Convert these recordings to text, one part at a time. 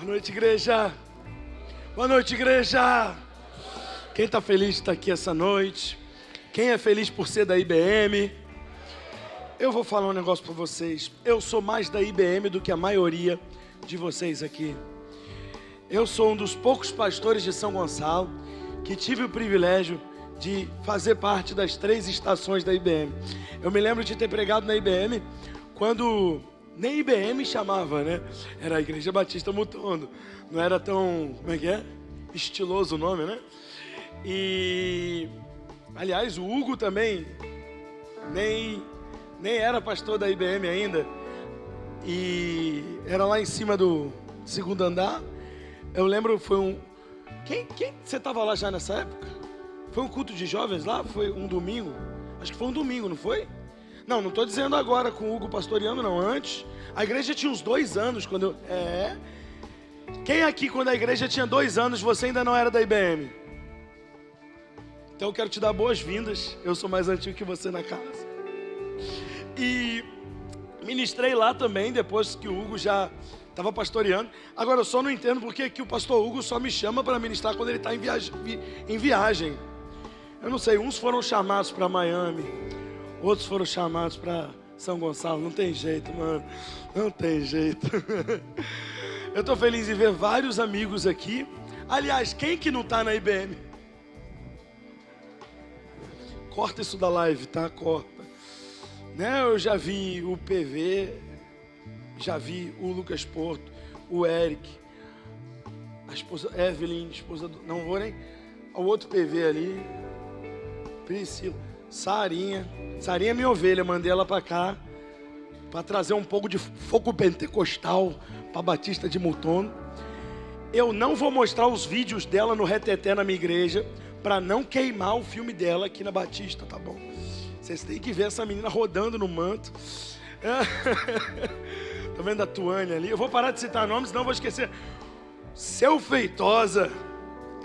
Boa noite, igreja. Boa noite, igreja. Quem está feliz de estar aqui essa noite? Quem é feliz por ser da IBM? Eu vou falar um negócio para vocês. Eu sou mais da IBM do que a maioria de vocês aqui. Eu sou um dos poucos pastores de São Gonçalo que tive o privilégio de fazer parte das 3 estações da IBM. Eu me lembro de ter pregado na IBM quando nem IBM chamava, né? Era a Igreja Batista Mutondo. Não era tão, como é que é? Estiloso o nome, né? E, aliás, o Hugo também nem era pastor da IBM ainda. E era lá em cima do 2º andar. Eu lembro, foi um... Quem você estava lá já nessa época? Foi um culto de jovens lá? Foi um domingo? Acho que foi um domingo, não foi? Não estou dizendo agora com o Hugo pastoreando, não. Antes, a igreja tinha uns 2 anos quando eu... Quem aqui, quando a igreja tinha 2 anos, você ainda não era da IBM? Então eu quero te dar boas-vindas. Eu sou mais antigo que você na casa. E ministrei lá também, depois que o Hugo já estava pastoreando. Agora eu só não entendo porque que o pastor Hugo só me chama para ministrar quando ele está em viagem. Eu não sei, uns foram chamados para Miami, outros foram chamados para São Gonçalo. Não tem jeito, mano. Não tem jeito. Eu estou feliz em ver vários amigos aqui. Aliás, quem que não está na IBM? Corta isso da live, tá? Corta. Né? Eu já vi o PV, já vi o Lucas Porto, o Eric, a esposa Evelyn, esposa do... Não vou nem... O outro PV ali, Priscila, Sarinha é minha ovelha, mandei ela para cá para trazer um pouco de fogo pentecostal para Batista de Mutondo. Eu não vou mostrar os vídeos dela no Reteté na minha igreja para não queimar o filme dela aqui na Batista, tá bom? Vocês têm que ver essa menina rodando no manto. Tá vendo a Tuane ali? Eu vou parar de citar nomes, senão eu vou esquecer. Seu Feitosa,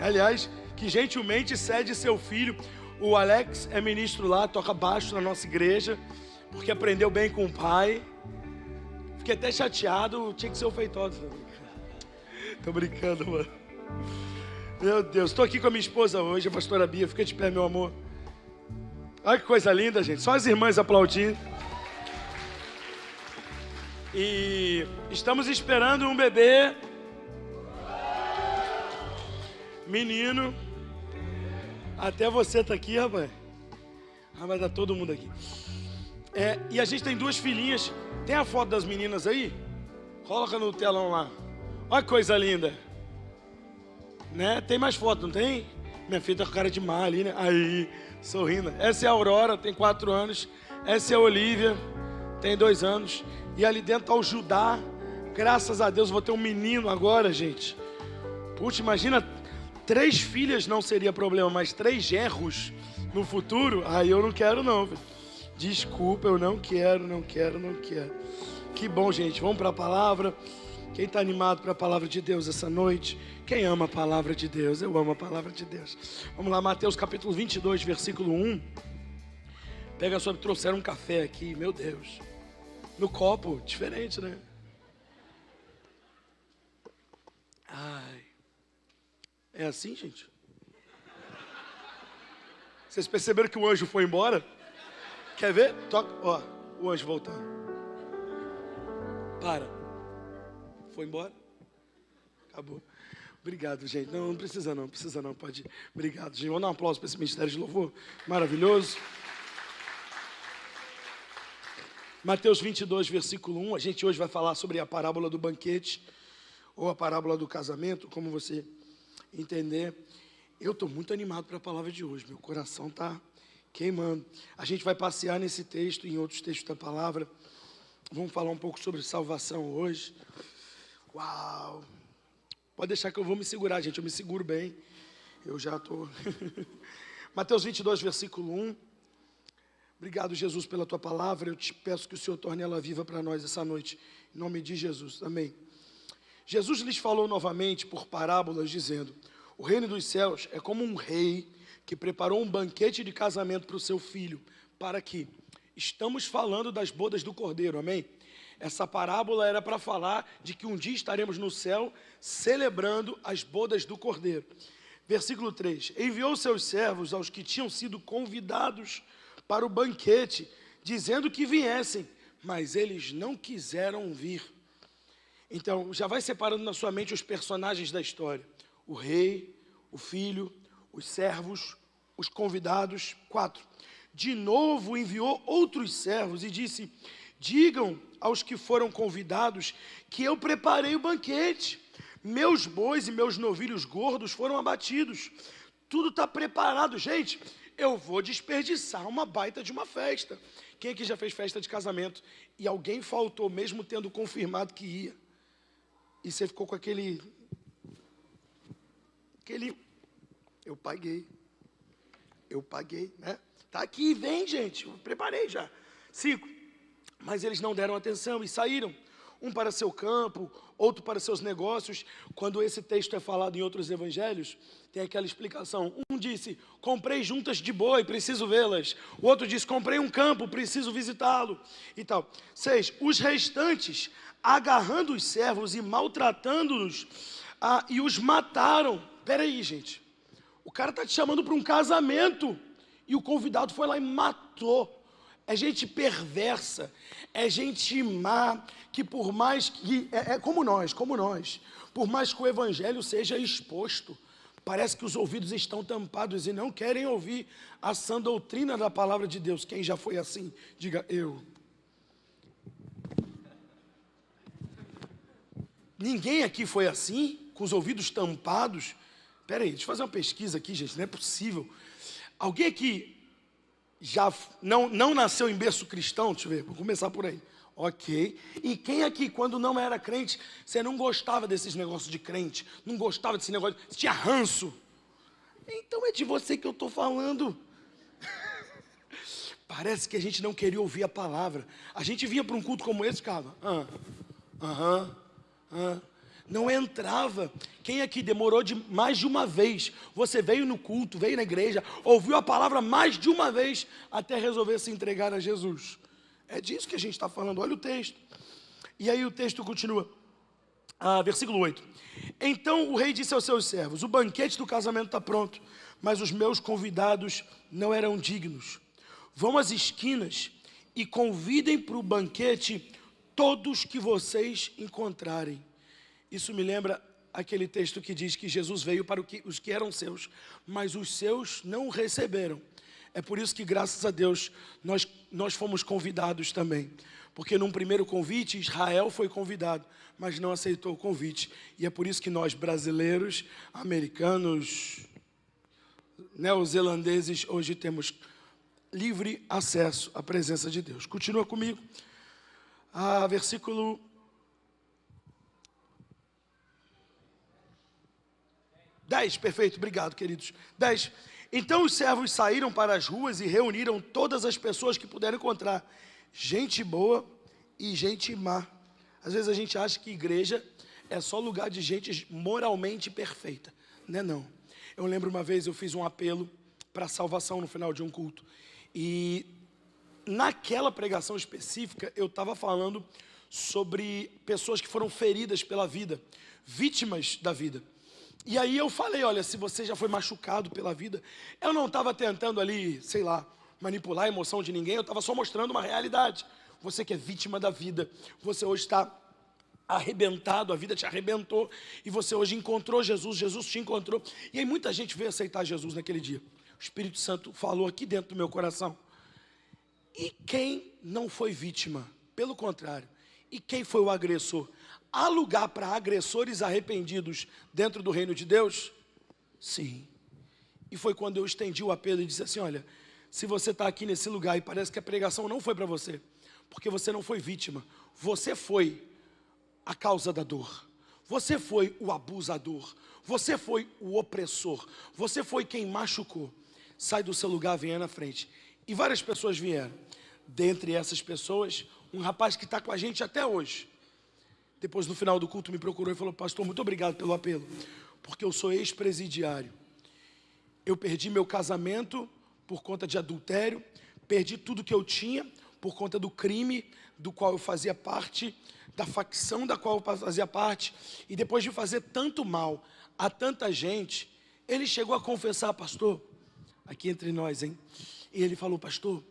aliás, que gentilmente cede seu filho. O Alex é ministro lá, toca baixo na nossa igreja, porque aprendeu bem com o pai. Fiquei até chateado, tinha que ser o Feitosa. Tô brincando, mano. Meu Deus, estou aqui com a minha esposa hoje, a pastora Bia. Fica de pé, meu amor. Olha que coisa linda, gente. Só as irmãs aplaudindo. E estamos esperando um bebê. Menino. Até você tá aqui, rapaz. Mas tá todo mundo aqui. E a gente tem 2 filhinhas. Tem a foto das meninas aí? Coloca no telão lá. Olha que coisa linda. Né? Tem mais foto, não tem? Minha filha tá com cara de má ali, né? Aí, sorrindo. Essa é a Aurora, tem 4 anos. Essa é a Olivia, tem 2 anos. E ali dentro tá o Judá. Graças a Deus, vou ter um menino agora, gente. Putz, imagina, 3 filhas não seria problema, mas 3 genros no futuro, aí eu não quero não, velho. Desculpa, eu não quero. Que bom, gente, vamos para a palavra. Quem está animado para a palavra de Deus essa noite? Quem ama a palavra de Deus? Eu amo a palavra de Deus. Vamos lá, Mateus capítulo 22, versículo 1. Pega a sua, trouxeram um café aqui, meu Deus. No copo, diferente, né? Ai. É assim, gente? Vocês perceberam que o anjo foi embora? Quer ver? Toca, ó, o anjo voltando. Para. Foi embora? Acabou. Obrigado, gente. Não precisa não, pode ir. Obrigado, gente. Vamos dar um aplauso para esse ministério de louvor maravilhoso. Mateus 22, versículo 1. A gente hoje vai falar sobre a parábola do banquete, ou a parábola do casamento, como você entender. Eu estou muito animado para a palavra de hoje. Meu coração está queimando. A gente vai passear nesse texto e em outros textos da palavra. Vamos falar um pouco sobre salvação hoje. Uau! Pode deixar que eu vou me segurar, gente. Eu me seguro bem. Eu já estou... Mateus 22, versículo 1. Obrigado, Jesus, pela tua palavra. Eu te peço que o Senhor torne ela viva para nós essa noite. Em nome de Jesus. Amém. Jesus lhes falou novamente por parábolas, dizendo: o reino dos céus é como um rei que preparou um banquete de casamento para o seu filho. Para que? Estamos falando das bodas do Cordeiro, amém? Essa parábola era para falar de que um dia estaremos no céu celebrando as bodas do Cordeiro. Versículo 3: enviou seus servos aos que tinham sido convidados para o banquete, dizendo que viessem, mas eles não quiseram vir. Então, já vai separando na sua mente os personagens da história: o rei, o filho, os servos, os convidados. 4. De novo enviou outros servos e disse: digam aos que foram convidados que eu preparei o banquete. Meus bois e meus novilhos gordos foram abatidos. Tudo está preparado. Gente, eu vou desperdiçar uma baita de uma festa. Quem aqui já fez festa de casamento e alguém faltou mesmo tendo confirmado que ia? E você ficou com aquele eu paguei, né? Tá aqui, vem, gente, eu preparei já. 5. Mas eles não deram atenção e saíram, um para seu campo, outro para seus negócios. Quando esse texto é falado em outros evangelhos, tem aquela explicação. Um disse: comprei juntas de boi, preciso vê-las. O outro disse: comprei um campo, preciso visitá-lo, e tal. 6. Os restantes, agarrando os servos e maltratando-os, e os mataram. Peraí, gente, o cara está te chamando para um casamento e o convidado foi lá e matou. É gente perversa, é gente má, que por mais que, como nós, por mais que o evangelho seja exposto, parece que os ouvidos estão tampados e não querem ouvir a sã doutrina da palavra de Deus. Quem já foi assim, diga eu. Ninguém aqui foi assim, com os ouvidos tampados? Peraí, deixa eu fazer uma pesquisa aqui, gente, não é possível. Alguém aqui já não nasceu em berço cristão? Deixa eu ver, vou começar por aí. Ok. E quem aqui, quando não era crente, você não gostava desses negócios de crente, não gostava desse negócio, você tinha ranço? Então é de você que eu estou falando. Parece que a gente não queria ouvir a palavra. A gente vinha para um culto como esse, ficava, não entrava. Quem aqui demorou mais de uma vez? Você veio no culto, veio na igreja, ouviu a palavra mais de uma vez até resolver se entregar a Jesus. É disso que a gente está falando, olha o texto. E aí o texto continua, versículo 8. Então o rei disse aos seus servos: o banquete do casamento está pronto, mas os meus convidados não eram dignos. Vão às esquinas e convidem para o banquete todos que vocês encontrarem. Isso me lembra aquele texto que diz que Jesus veio para os que eram seus, mas os seus não o receberam. É por isso que, graças a Deus, nós fomos convidados também. Porque num primeiro convite, Israel foi convidado, mas não aceitou o convite. E é por isso que nós, brasileiros, americanos, neozelandeses, hoje temos livre acesso à presença de Deus. Continua comigo. Versículo 10, perfeito, obrigado, queridos. 10. Então os servos saíram para as ruas e reuniram todas as pessoas que puderam encontrar, gente boa e gente má. Às vezes a gente acha que igreja é só lugar de gente moralmente perfeita. Não é não. Eu lembro uma vez, eu fiz um apelo para salvação no final de um culto. E naquela pregação específica, eu estava falando sobre pessoas que foram feridas pela vida, vítimas da vida. E aí eu falei, olha, se você já foi machucado pela vida, eu não estava tentando ali, sei lá, manipular a emoção de ninguém, eu estava só mostrando uma realidade. Você que é vítima da vida, você hoje está arrebentado, a vida te arrebentou, e você hoje encontrou Jesus, Jesus te encontrou. E aí muita gente veio aceitar Jesus naquele dia. O Espírito Santo falou aqui dentro do meu coração. E quem não foi vítima? Pelo contrário. E quem foi o agressor? Há lugar para agressores arrependidos dentro do reino de Deus? Sim. E foi quando eu estendi o apelo e disse assim, olha, se você está aqui nesse lugar e parece que a pregação não foi para você, porque você não foi vítima, você foi a causa da dor, você foi o abusador, você foi o opressor, você foi quem machucou, sai do seu lugar, venha na frente. E várias pessoas vieram. Dentre essas pessoas, um rapaz que está com a gente até hoje. Depois, no final do culto, me procurou e falou, pastor, muito obrigado pelo apelo, porque eu sou ex-presidiário. Eu perdi meu casamento por conta de adultério, perdi tudo que eu tinha por conta do crime do qual eu fazia parte, da facção da qual eu fazia parte, e depois de fazer tanto mal a tanta gente, ele chegou a confessar: pastor, aqui entre nós, hein? E ele falou: pastor,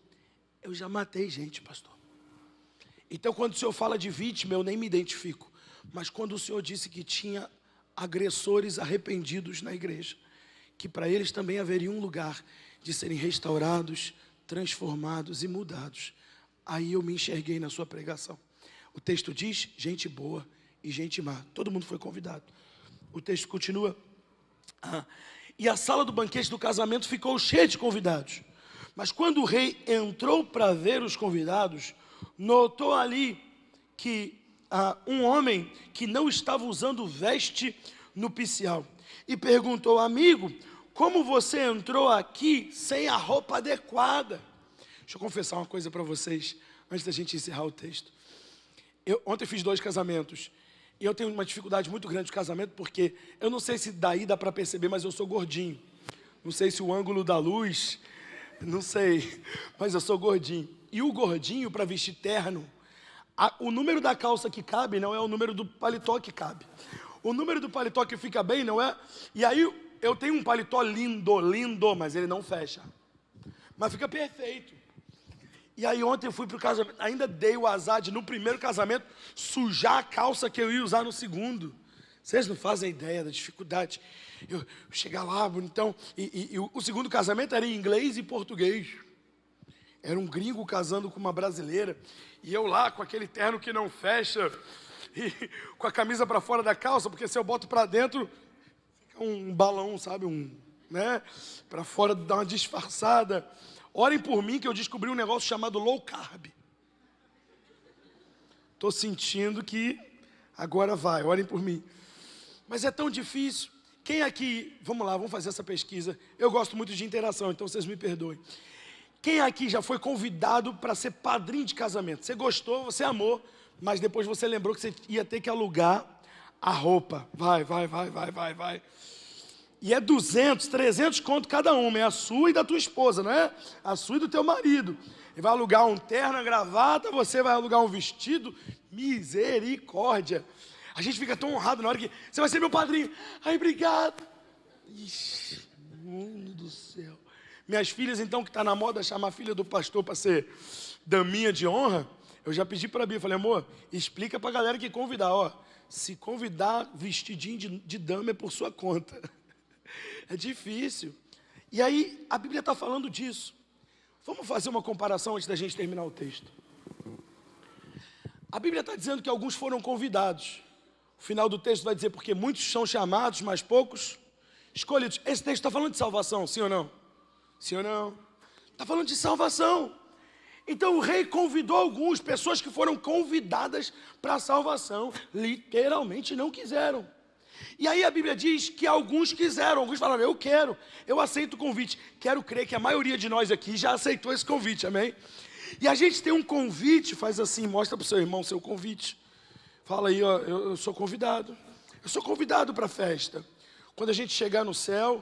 eu já matei gente, pastor. Então, quando o senhor fala de vítima, eu nem me identifico. Mas quando o senhor disse que tinha agressores arrependidos na igreja, que para eles também haveria um lugar de serem restaurados, transformados e mudados, aí eu me enxerguei na sua pregação. O texto diz: gente boa e gente má. Todo mundo foi convidado. O texto continua: e a sala do banquete do casamento ficou cheia de convidados. Mas quando o rei entrou para ver os convidados, notou ali que um homem que não estava usando veste nupcial, e perguntou: amigo, como você entrou aqui sem a roupa adequada? Deixa eu confessar uma coisa para vocês, antes da gente encerrar o texto. Ontem fiz 2 casamentos, e eu tenho uma dificuldade muito grande de casamento, porque eu não sei se daí dá para perceber, mas eu sou gordinho. Não sei se o ângulo da luz, não sei, mas eu sou gordinho. E o gordinho, para vestir terno, o número da calça que cabe não é o número do paletó que cabe. O número do paletó que fica bem não é... E aí eu tenho um paletó lindo, mas ele não fecha. Mas fica perfeito. E aí ontem eu fui para o casamento, ainda dei o azar de no primeiro casamento sujar a calça que eu ia usar no segundo. Vocês não fazem ideia da dificuldade. Eu chegar lá, bonitão, e o segundo casamento era em inglês e português. Era um gringo casando com uma brasileira, e eu lá com aquele terno que não fecha, e com a camisa para fora da calça, porque se eu boto para dentro, fica um balão, sabe, para fora, dá uma disfarçada. Orem por mim que eu descobri um negócio chamado low carb. Estou sentindo que agora vai, orem por mim. Mas é tão difícil. Quem aqui, vamos lá, vamos fazer essa pesquisa. Eu gosto muito de interação, então vocês me perdoem. Quem aqui já foi convidado para ser padrinho de casamento? Você gostou, você amou, mas depois você lembrou que você ia ter que alugar a roupa. Vai. E é 200, 300 conto cada uma, é a sua e da tua esposa, não é? A sua e do teu marido. Ele vai alugar um terno, uma gravata, você vai alugar um vestido. Misericórdia. A gente fica tão honrado na hora que você vai ser meu padrinho. Ai, obrigado. Ixi, mundo do céu. Minhas filhas, então, que está na moda chamar a filha do pastor para ser daminha de honra, eu já pedi para a Bia, falei: amor, explica para a galera que convidar, se convidar vestidinho de dama é por sua conta. É difícil. E aí, a Bíblia está falando disso. Vamos fazer uma comparação antes da gente terminar o texto. A Bíblia está dizendo que alguns foram convidados. O final do texto vai dizer: porque muitos são chamados, mas poucos escolhidos. Esse texto está falando de salvação, sim ou não? Sim ou não? Está falando de salvação. Então o rei convidou alguns, pessoas que foram convidadas para a salvação, literalmente não quiseram. E aí a Bíblia diz que alguns quiseram, alguns falaram: eu quero, eu aceito o convite. Quero crer que a maioria de nós aqui já aceitou esse convite, amém? E a gente tem um convite, faz assim, mostra para o seu irmão o seu convite. Fala aí: eu sou convidado. Eu sou convidado para a festa. Quando a gente chegar no céu,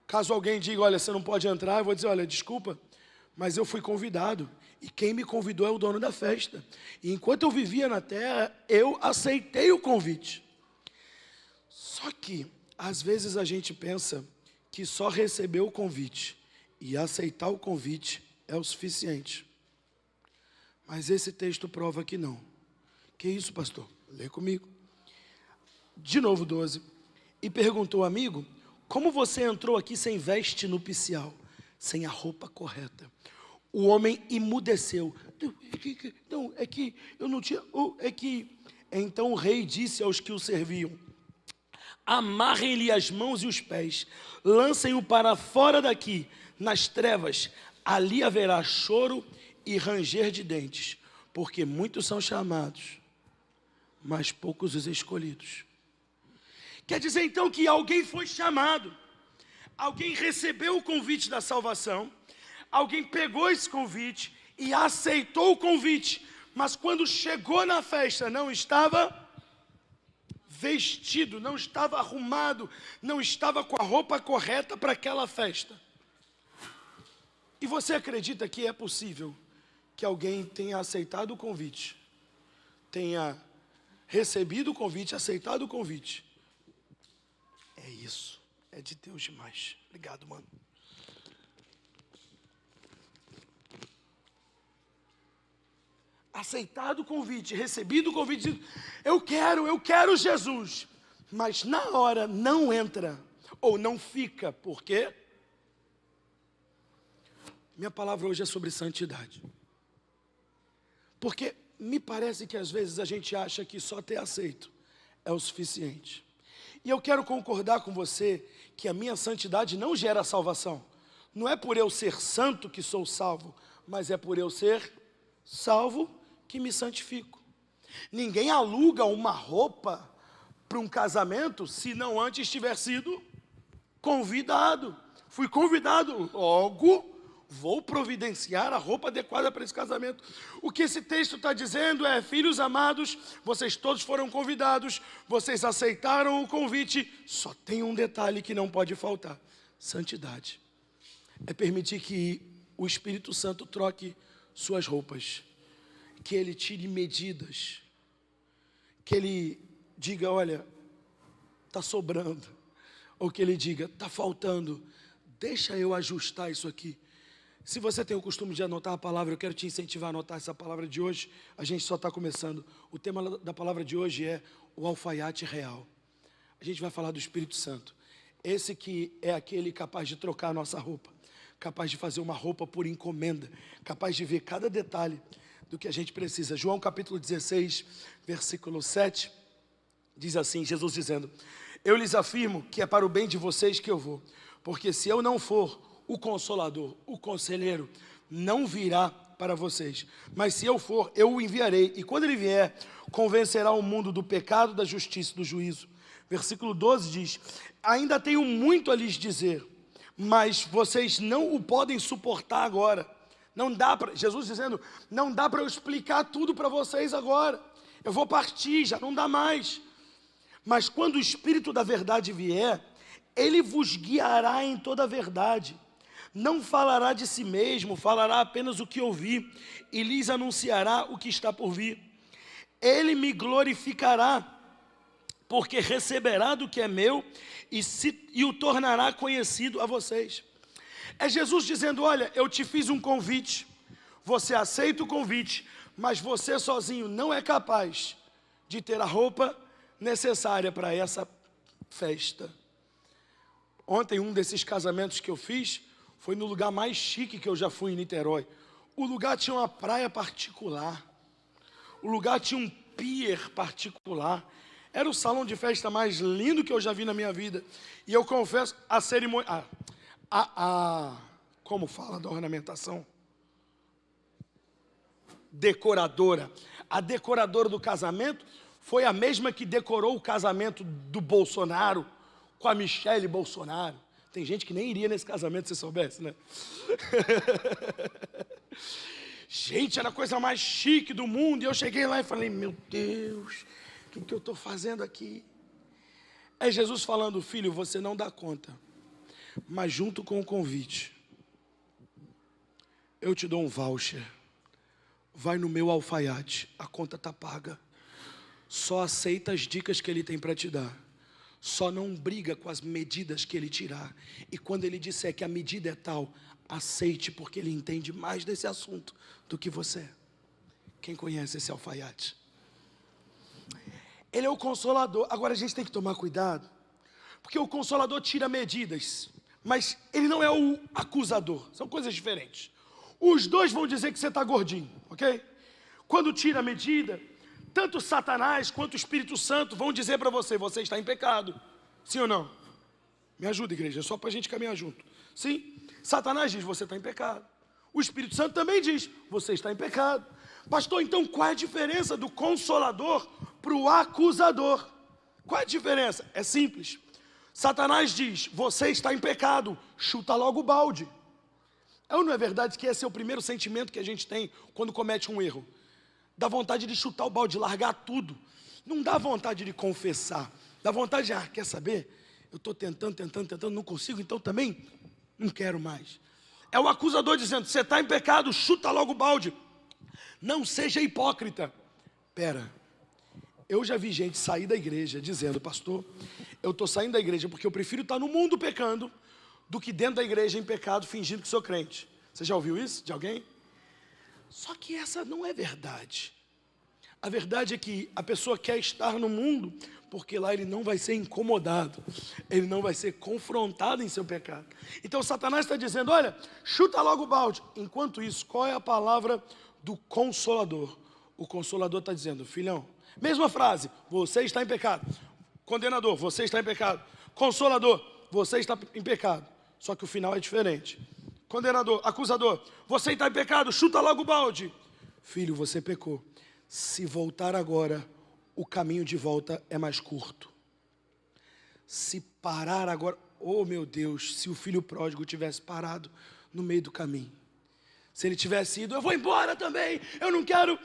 caso alguém diga: olha, você não pode entrar, eu vou dizer: olha, desculpa, mas eu fui convidado. E quem me convidou é o dono da festa. E enquanto eu vivia na terra, eu aceitei o convite. Só que, às vezes a gente pensa que só receber o convite e aceitar o convite é o suficiente. Mas esse texto prova que não. Que isso, pastor? Lê comigo. De novo, 12. E perguntou: amigo, como você entrou aqui sem veste nupcial, sem a roupa correta? O homem emudeceu. Não, é que eu não tinha... Então o rei disse aos que o serviam: amarrem-lhe as mãos e os pés, lancem-o para fora daqui, nas trevas. Ali haverá choro e ranger de dentes, porque muitos são chamados, mas poucos os escolhidos. Quer dizer então que alguém foi chamado, alguém recebeu o convite da salvação, alguém pegou esse convite e aceitou o convite, mas quando chegou na festa não estava vestido, não estava arrumado, não estava com a roupa correta para aquela festa. E você acredita que é possível que alguém tenha aceitado o convite, tenha recebido o convite, aceitado o convite. É isso. É de Deus demais. Obrigado, mano. Aceitado o convite, recebido o convite, dizendo, eu quero Jesus. Mas na hora não entra, ou não fica, por quê? Minha palavra hoje é sobre santidade. Porque me parece que às vezes a gente acha que só ter aceito é o suficiente. E eu quero concordar com você que a minha santidade não gera salvação. Não é por eu ser santo que sou salvo, mas é por eu ser salvo que me santifico. Ninguém aluga uma roupa para um casamento se não antes tiver sido convidado. Fui convidado, logo vou providenciar a roupa adequada para esse casamento. O que esse texto está dizendo é, filhos amados, vocês todos foram convidados, vocês aceitaram o convite, só tem um detalhe que não pode faltar, santidade. É permitir que o Espírito Santo troque suas roupas, que Ele tire medidas, que Ele diga, olha, está sobrando, ou que Ele diga, está faltando, deixa eu ajustar isso aqui. Se você tem o costume de anotar a palavra, eu quero te incentivar a anotar essa palavra de hoje. A gente só está começando. O tema da palavra de hoje é o alfaiate real. A gente vai falar do Espírito Santo. Esse que é aquele capaz de trocar a nossa roupa, capaz de fazer uma roupa por encomenda, capaz de ver cada detalhe do que a gente precisa. João capítulo 16, versículo 7, diz assim, Jesus dizendo, eu lhes afirmo que é para o bem de vocês que eu vou, porque se eu não for, o Consolador, o Conselheiro, não virá para vocês. Mas se eu for, eu o enviarei. E quando ele vier, convencerá o mundo do pecado, da justiça e do juízo. Versículo 12 diz, ainda tenho muito a lhes dizer, mas vocês não o podem suportar agora. Não dá para, Jesus dizendo, não dá para eu explicar tudo para vocês agora. Eu vou partir, já não dá mais. Mas quando o Espírito da verdade vier, ele vos guiará em toda a verdade. Não falará de si mesmo, falará apenas o que ouvir e lhes anunciará o que está por vir. Ele me glorificará, porque receberá do que é meu e o tornará conhecido a vocês. É Jesus dizendo, olha, eu te fiz um convite, você aceita o convite, mas você sozinho não é capaz de ter a roupa necessária para essa festa. Ontem, um desses casamentos que eu fiz, foi no lugar mais chique que eu já fui em Niterói. O lugar tinha uma praia particular. O lugar tinha um pier particular. Era o salão de festa mais lindo que eu já vi na minha vida. E eu confesso, a cerimônia... como fala da ornamentação? Decoradora. A decoradora do casamento foi a mesma que decorou o casamento do Bolsonaro com a Michele Bolsonaro. Tem gente que nem iria nesse casamento, se soubesse, né? Gente, era a coisa mais chique do mundo. E eu cheguei lá e falei, meu Deus, o que eu estou fazendo aqui? É Jesus falando, filho, você não dá conta. Mas junto com o convite, eu te dou um voucher. Vai no meu alfaiate, a conta está paga. Só aceita as dicas que ele tem para te dar. Só não briga com as medidas que ele tirar. E quando ele disser que a medida é tal, aceite, porque ele entende mais desse assunto do que você. Quem conhece esse alfaiate? Ele é o Consolador. Agora a gente tem que tomar cuidado, porque o Consolador tira medidas, mas ele não é o acusador. São coisas diferentes. Os dois vão dizer que você está gordinho, ok? Quando tira a medida, tanto Satanás quanto o Espírito Santo vão dizer para você, você está em pecado. Sim ou não? Me ajuda, igreja, só para a gente caminhar junto. Sim? Satanás diz, você está em pecado. O Espírito Santo também diz, você está em pecado. Pastor, então qual é a diferença do Consolador para o acusador? Qual é a diferença? É simples. Satanás diz, você está em pecado, chuta logo o balde. É ou não é verdade que esse é o primeiro sentimento que a gente tem quando comete um erro? Dá vontade de chutar o balde, largar tudo. Não dá vontade de confessar. Dá vontade de, quer saber? Eu estou tentando, não consigo, então também não quero mais. É o acusador dizendo, você está em pecado, chuta logo o balde. Não seja hipócrita. Pera, Eu já vi gente sair da igreja dizendo: pastor, eu estou saindo da igreja porque eu prefiro estar no mundo pecando do que dentro da igreja em pecado fingindo que sou crente. Você já ouviu isso de alguém? Só que essa não é verdade. A verdade é que a pessoa quer estar no mundo porque lá ele não vai ser incomodado, ele não vai ser confrontado em seu pecado. Então Satanás está dizendo: olha, chuta logo o balde. Enquanto isso, qual é a palavra do Consolador? O Consolador está dizendo: filhão, mesma frase, você está em pecado. Condenador, você está em pecado. Consolador, você está em pecado. Só que o final é diferente. Condenador, acusador, você está em pecado, chuta logo o balde. Filho, você pecou. Se voltar agora, o caminho de volta é mais curto. Se parar agora, oh meu Deus, se o filho pródigo tivesse parado no meio do caminho. Se ele tivesse ido: eu vou embora também, eu não quero.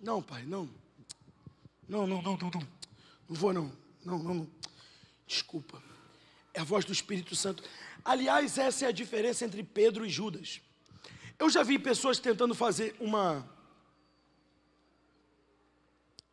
Não, pai, não. Não vou não. Desculpa. É a voz do Espírito Santo. Aliás, essa é a diferença entre Pedro e Judas. Eu já vi pessoas tentando fazer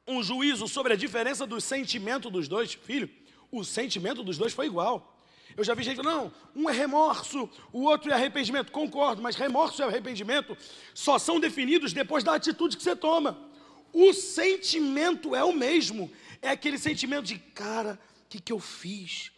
um juízo sobre a diferença do sentimento dos dois. Filho, o sentimento dos dois foi igual. Eu já vi gente falando: não, um é remorso, o outro é arrependimento. Concordo, mas remorso e arrependimento só são definidos depois da atitude que você toma. O sentimento é o mesmo. É aquele sentimento de: cara, o que eu fiz?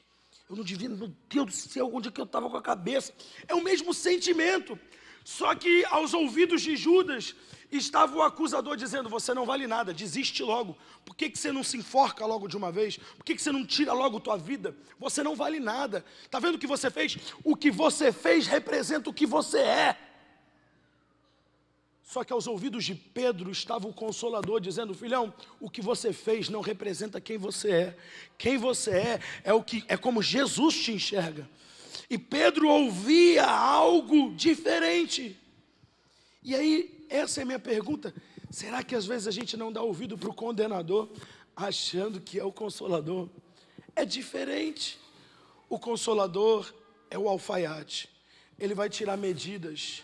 Eu não devia, meu Deus do céu, onde é que eu estava com a cabeça? É o mesmo sentimento. Só que aos ouvidos de Judas estava o acusador dizendo: você não vale nada, desiste logo. Por que você não se enforca logo de uma vez? Por que você não tira logo tua vida? Você não vale nada. Está vendo o que você fez? O que você fez representa o que você é. Só que aos ouvidos de Pedro estava o Consolador dizendo: filhão, o que você fez não representa quem você é. Quem você é como Jesus te enxerga. E Pedro ouvia algo diferente. E aí, essa é a minha pergunta: será que às vezes a gente não dá ouvido para o condenador, achando que é o Consolador? É diferente. O Consolador é o alfaiate. Ele vai tirar medidas.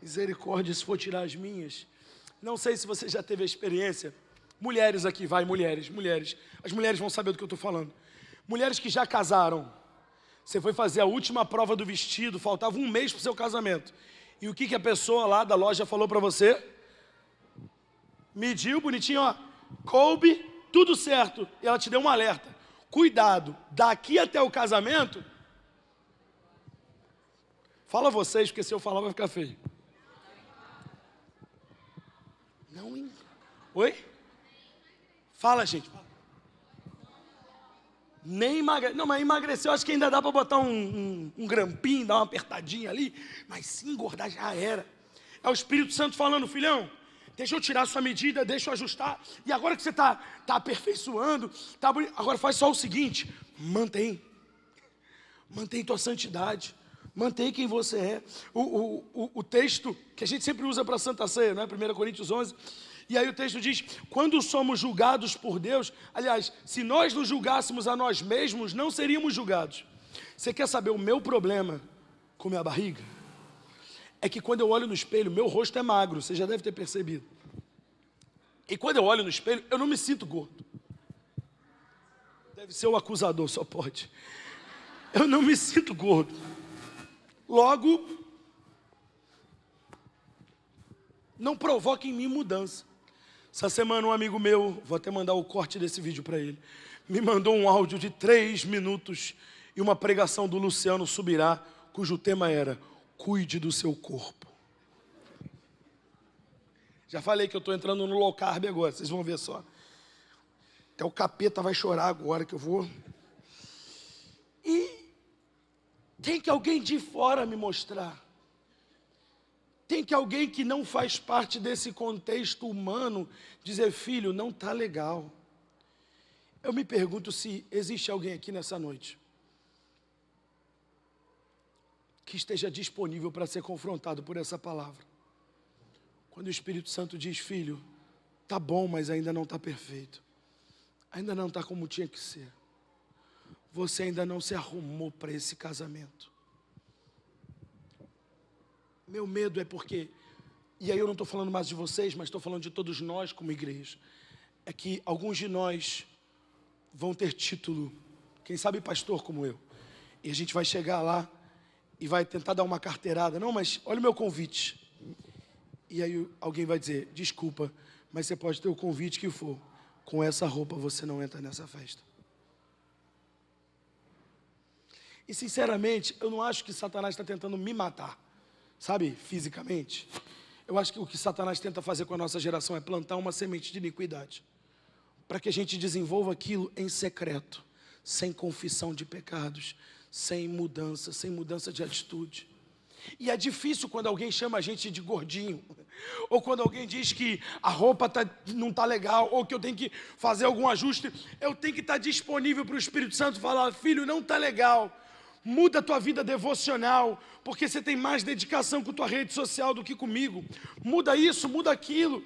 Misericórdia, se for tirar as minhas. Não sei se você já teve a experiência. Mulheres aqui, mulheres. As mulheres vão saber do que eu estou falando. Mulheres que já casaram. Você foi fazer a última prova do vestido, faltava um mês para o seu casamento. E o que a pessoa lá da loja falou para você? Mediu bonitinho, ó. Coube, tudo certo. E ela te deu um alerta: cuidado, daqui até o casamento. Fala vocês, porque se eu falar vai ficar feio. Não. Oi? Fala, gente. Nem emagrece. Não, mas emagrecer eu acho que ainda dá para botar um grampinho, dar uma apertadinha ali. Mas se engordar já era. É o Espírito Santo falando: filhão, deixa eu tirar a sua medida, deixa eu ajustar. E agora que você está aperfeiçoando, tá bonito, agora faz só o seguinte: mantém tua santidade. Mantém quem você é. O texto que a gente sempre usa para a Santa Ceia, não é? 1 Coríntios 11. E aí o texto diz: quando somos julgados por Deus, aliás, se nós nos julgássemos a nós mesmos, não seríamos julgados. Você quer saber o meu problema com minha barriga? É que quando eu olho no espelho, meu rosto é magro, você já deve ter percebido. E quando eu olho no espelho, eu não me sinto gordo. Deve ser o acusador, só pode. Eu não me sinto gordo. Logo, não provoca em mim mudança. Essa semana um amigo meu, vou até mandar o corte desse vídeo para ele, me mandou um áudio de 3 minutos e uma pregação do Luciano Subirá, cujo tema era: cuide do seu corpo. Já falei que eu estou entrando no low carb agora, vocês vão ver só. Até o capeta vai chorar agora que eu vou. E tem que alguém de fora me mostrar. Tem que alguém que não faz parte desse contexto humano dizer: filho, não está legal. Eu me pergunto se existe alguém aqui nessa noite que esteja disponível para ser confrontado por essa palavra. Quando o Espírito Santo diz: filho, tá bom, mas ainda não está perfeito. Ainda não está como tinha que ser. Você ainda não se arrumou para esse casamento. Meu medo é porque e aí eu não estou falando mais de vocês, mas estou falando de todos nós como igreja, é que alguns de nós vão ter título, quem sabe pastor como eu, e a gente vai chegar lá e vai tentar dar uma carteirada, não, mas olha o meu convite, e aí alguém vai dizer, desculpa, mas você pode ter o convite que for, com essa roupa você não entra nessa festa. E sinceramente, eu não acho que Satanás está tentando me matar, sabe, fisicamente. Eu acho que o que Satanás tenta fazer com a nossa geração é plantar uma semente de iniquidade, para que a gente desenvolva aquilo em secreto, sem confissão de pecados, sem mudança de atitude. E é difícil quando alguém chama a gente de gordinho, ou quando alguém diz que a roupa não está legal, ou que eu tenho que fazer algum ajuste. Eu tenho que estar disponível para o Espírito Santo falar, filho, não está legal, muda a tua vida devocional, porque você tem mais dedicação com a tua rede social do que comigo, muda isso, muda aquilo.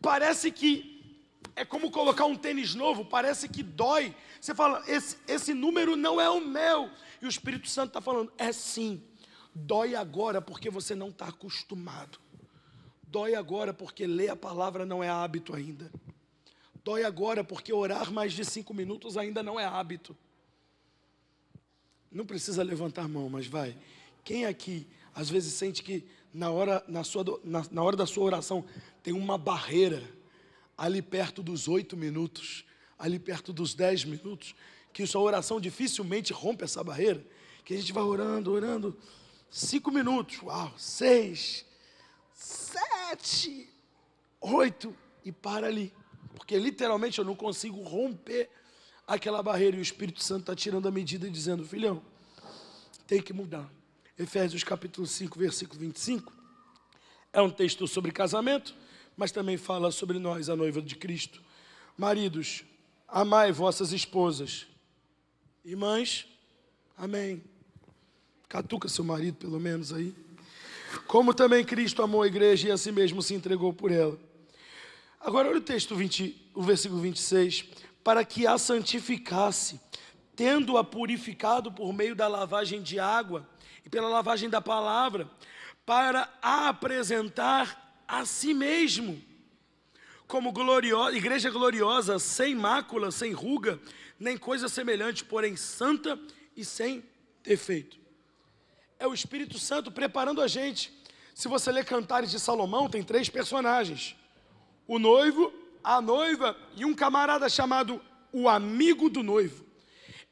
Parece que é como colocar um tênis novo, parece que dói. Você fala, esse número não é o meu, e o Espírito Santo está falando, é sim. Dói agora porque você não está acostumado. Dói agora porque ler a palavra não é hábito ainda. Dói agora porque orar mais de 5 minutos ainda não é hábito. Não precisa levantar a mão, mas vai. Quem aqui, às vezes, sente que na hora da sua oração tem uma barreira ali perto dos 8 minutos, ali perto dos 10 minutos, que sua oração dificilmente rompe essa barreira, que a gente vai orando, 5 minutos, uau, 6, 7, 8, e para ali, porque literalmente eu não consigo romper aquela barreira, e o Espírito Santo está tirando a medida e dizendo, filhão, tem que mudar. Efésios capítulo 5, versículo 25, é um texto sobre casamento, mas também fala sobre nós, a noiva de Cristo. Maridos, amai vossas esposas, e mães, amém. Catuca seu marido, pelo menos aí. Como também Cristo amou a igreja e a si mesmo se entregou por ela. Agora olha o versículo 26. Para que a santificasse, tendo-a purificado por meio da lavagem de água e pela lavagem da palavra, para a apresentar a si mesmo, como igreja gloriosa, sem mácula, sem ruga, nem coisa semelhante, porém santa e sem defeito. É o Espírito Santo preparando a gente. Se você ler Cantares de Salomão, tem 3 personagens. O noivo, a noiva e um camarada chamado o amigo do noivo.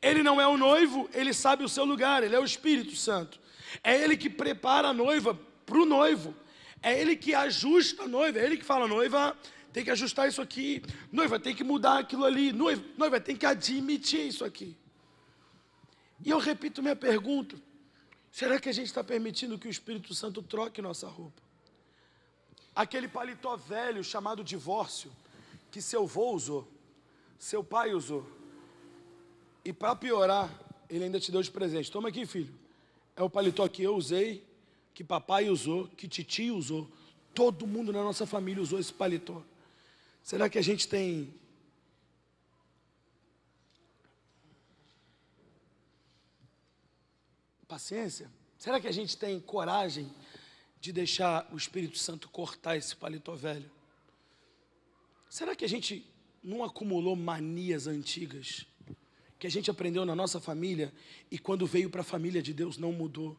Ele não é o noivo, ele sabe o seu lugar, ele é o Espírito Santo. É ele que prepara a noiva para o noivo. É ele que ajusta a noiva, é ele que fala, noiva, tem que ajustar isso aqui. Noiva, tem que mudar aquilo ali. Noiva, tem que admitir isso aqui. E eu repito minha pergunta. Será que a gente está permitindo que o Espírito Santo troque nossa roupa? Aquele paletó velho chamado divórcio, que seu avô usou, seu pai usou, e para piorar, ele ainda te deu de presente. Toma aqui, filho. É o paletó que eu usei, que papai usou, que titio usou. Todo mundo na nossa família usou esse paletó. Será que a gente tem paciência? Será que a gente tem coragem de deixar o Espírito Santo cortar esse paletó velho? Será que a gente não acumulou manias antigas que a gente aprendeu na nossa família e quando veio para a família de Deus não mudou?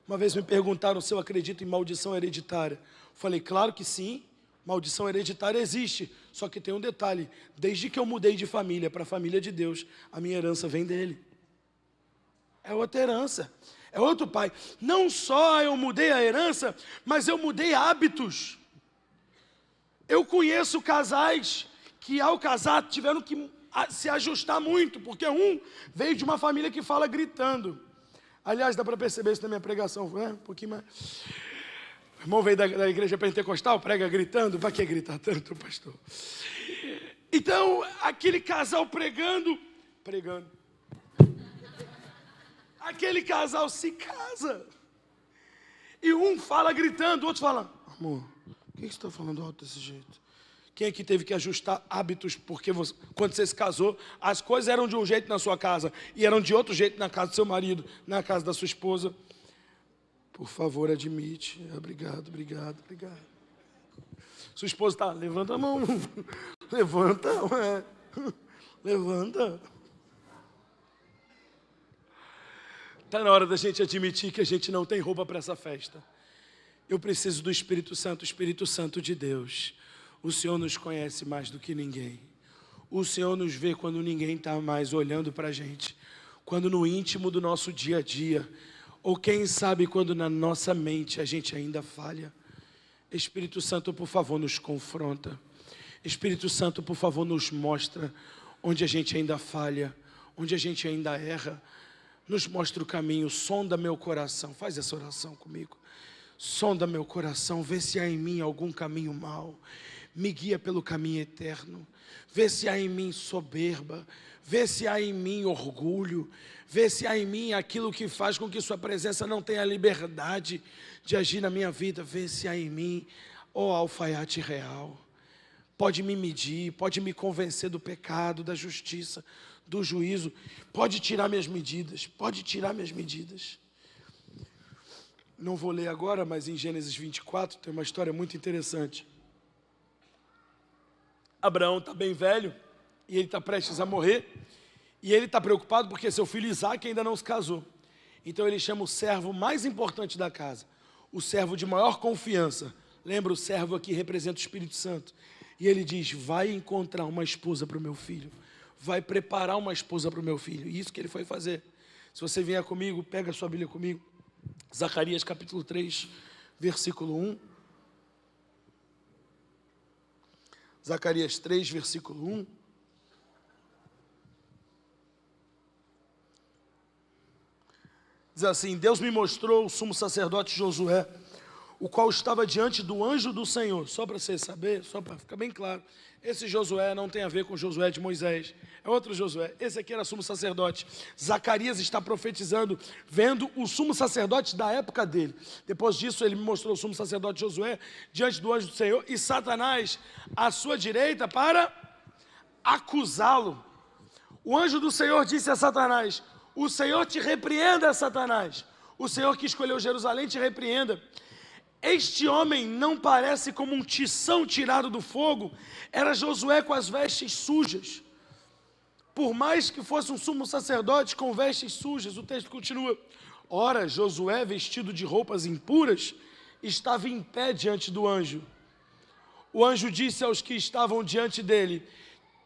Uma vez me perguntaram se eu acredito em maldição hereditária. Falei, claro que sim, maldição hereditária existe, só que tem um detalhe, desde que eu mudei de família para a família de Deus, a minha herança vem dele. É outra herança, é outro pai. Não só eu mudei a herança, mas eu mudei hábitos. Eu conheço casais que ao casar tiveram que se ajustar muito, porque um veio de uma família que fala gritando. Aliás, dá para perceber isso na minha pregação, né? Um pouquinho mais. O irmão veio da igreja pentecostal, prega gritando. Para que gritar tanto, pastor? Então, aquele casal pregando. Aquele casal se casa. E um fala gritando, o outro fala, amor, por que você está falando alto desse jeito? Quem é que teve que ajustar hábitos? Porque quando você se casou, as coisas eram de um jeito na sua casa e eram de outro jeito na casa do seu marido, na casa da sua esposa. Por favor, admite. Obrigado, obrigado, obrigado. Sua esposa está, levanta a mão. Levanta, ué. Levanta. Está na hora da gente admitir que a gente não tem roupa para essa festa. Eu preciso do Espírito Santo de Deus. O Senhor nos conhece mais do que ninguém. O Senhor nos vê quando ninguém está mais olhando para a gente. Quando no íntimo do nosso dia a dia, ou quem sabe quando na nossa mente a gente ainda falha. Espírito Santo, por favor, nos confronta. Espírito Santo, por favor, nos mostra onde a gente ainda falha, onde a gente ainda erra. Nos mostra o caminho, sonda meu coração. Faz essa oração comigo. Sonda meu coração, vê se há em mim algum caminho mau. Me guia pelo caminho eterno. Vê se há em mim soberba. Vê se há em mim orgulho. Vê se há em mim aquilo que faz com que sua presença não tenha liberdade de agir na minha vida. Vê se há em mim, alfaiate real. Pode me medir, pode me convencer do pecado, da justiça, do juízo. Pode tirar minhas medidas, pode tirar minhas medidas. Não vou ler agora, mas em Gênesis 24 tem uma história muito interessante. Abraão está bem velho e ele está prestes a morrer. E ele está preocupado porque seu filho Isaque ainda não se casou. Então ele chama o servo mais importante da casa, o servo de maior confiança. Lembra, o servo aqui representa o Espírito Santo. E ele diz, vai encontrar uma esposa para o meu filho. Vai preparar uma esposa para o meu filho. E isso que ele foi fazer. Se você vier comigo, pega a sua Bíblia comigo. Zacarias capítulo 3, versículo 1. Zacarias 3, versículo 1. Diz assim, Deus me mostrou o sumo sacerdote Josué, o qual estava diante do anjo do Senhor. Só para você saber, só para ficar bem claro, esse Josué não tem a ver com o Josué de Moisés, é outro Josué. Esse aqui era sumo sacerdote. Zacarias está profetizando, vendo o sumo sacerdote da época dele. Depois disso ele me mostrou o sumo sacerdote Josué diante do anjo do Senhor e Satanás à sua direita para acusá-lo. O anjo do Senhor disse a Satanás, o Senhor te repreenda, Satanás. O Senhor que escolheu Jerusalém te repreenda. Este homem não parece como um tição tirado do fogo. Era Josué com as vestes sujas. Por mais que fosse um sumo sacerdote com vestes sujas, o texto continua. Ora, Josué, vestido de roupas impuras, estava em pé diante do anjo. O anjo disse aos que estavam diante dele,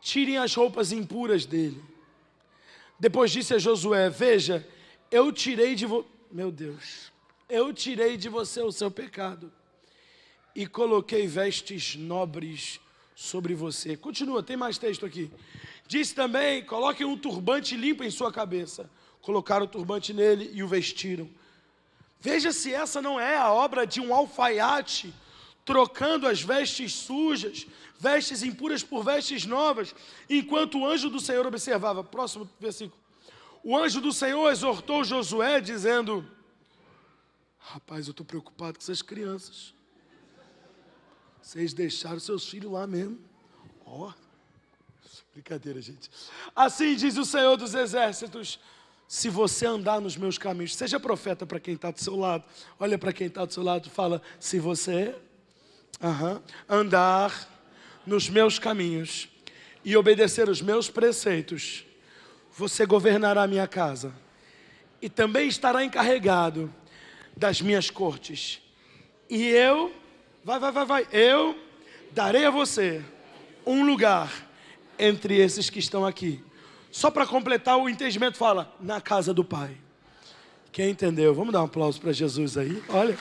tirem as roupas impuras dele. Depois disse a Josué, veja, eu tirei de você o seu pecado e coloquei vestes nobres sobre você. Continua, tem mais texto aqui. Disse também, coloquem um turbante limpo em sua cabeça. Colocaram o turbante nele e o vestiram. Veja se essa não é a obra de um alfaiate, trocando as vestes sujas, vestes impuras por vestes novas, enquanto o anjo do Senhor observava. Próximo versículo. O anjo do Senhor exortou Josué, dizendo, rapaz, eu estou preocupado com essas crianças. Vocês deixaram seus filhos lá mesmo. Brincadeira, gente. Assim diz o Senhor dos Exércitos, se você andar nos meus caminhos, seja profeta para quem está do seu lado, olha para quem está do seu lado e fala, se você andar nos meus caminhos e obedecer os meus preceitos, você governará a minha casa e também estará encarregado das minhas cortes. E eu, eu darei a você um lugar entre esses que estão aqui. Só para completar o entendimento, fala, na casa do Pai. Quem entendeu? Vamos dar um aplauso para Jesus aí. Olha,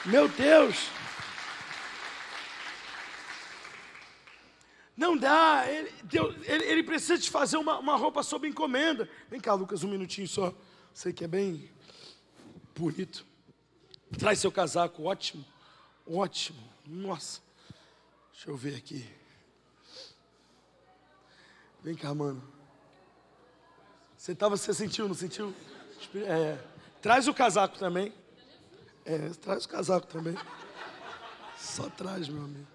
meu Deus. Não dá, ele precisa te fazer uma roupa sob encomenda. Vem cá, Lucas, um minutinho só. Sei que é bem bonito. Traz seu casaco, ótimo. Ótimo, nossa. Deixa eu ver aqui. Vem cá, mano. Você sentiu, não sentiu? Traz o casaco também. Traz o casaco também. Só traz, meu amigo.